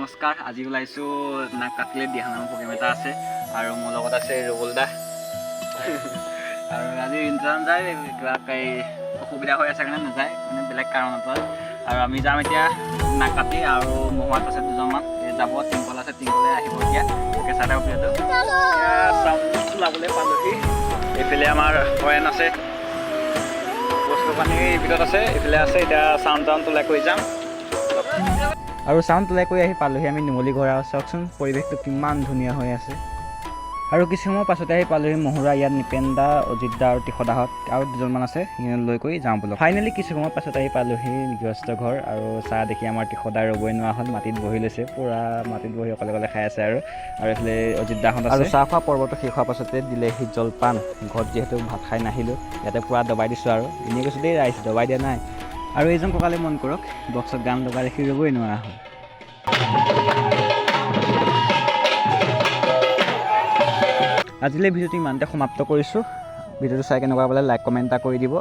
নমস্কাৰ আজি ওলাইছোঁ নাক কাটিলে দিহানাম প্ৰগ্ৰেম এটা আছে আৰু মোৰ লগত আছে ৰবুল দা আৰু আজি ইণ্টাৰন যায় কিবা অসুবিধা হৈ আছে কাৰণে নাযায় মানে বেলেগ কাৰণত আৰু আমি যাম এতিয়া নাক কাটি আৰু মহোৱাত আছে দুজনমান যাব টিংকল আছে টিংকলে আহিব এতিয়া কেঁচাতে অপিয়াটো চাউণ্ড ওলাবলৈ পালোহি এইফালে আমাৰ হৰেণ আছে বস্তু পানী ভিতৰত আছে এইফালে আছে এতিয়া চাউণ্ড ওলাই কৰি যাম আৰু চাউণ্ড ওলাই কৰি আহি পালোহি আমি নুমলী ঘৰ আৰু চাওকচোন পৰিৱেশটো কিমান ধুনীয়া হৈ আছে আৰু কিছু সময় পাছতে আহি পালোহি মহুৰা ইয়াত নিপেন দা অজিত দা আৰু ত্ৰিশদাহঁত আৰু দুজনমান আছে সিহঁত লৈ কৰি যাওঁ বোলো ফাইনেলি কিছু সময় পাছত আহি পালোহি গৃহস্থ ঘৰ আৰু চাহ দেখি আমাৰ ত্ৰিশদা ৰ'বই নোৱাৰা হ'ল মাটিত বহি লৈছে পূৰা মাটিত বহি অকলে অকলে খাই আছে আৰু এইফালে অজিত দাহঁত আৰু চাহ খোৱা পৰ্বটো শেষ হোৱাৰ পাছতে দিলেহি জলপান ঘৰত যিহেতু ভাত খাই নাহিলোঁ ইয়াতে পূৰা দবাই দিছোঁ আৰু এনেই কৈছোঁ দেই ৰাইজ দবাই দিয়া নাই আৰু এইজন ককালে মন কৰক বক্সত গান লগাই দেখি ৰ'বই নোৱাৰা হ'ল আজিলৈ ভিডিঅ'টো ইমানতে সমাপ্ত কৰিছোঁ ভিডিঅ'টো চাই কেনেকুৱা পালে লাইক কমেণ্ট এটা কৰি দিব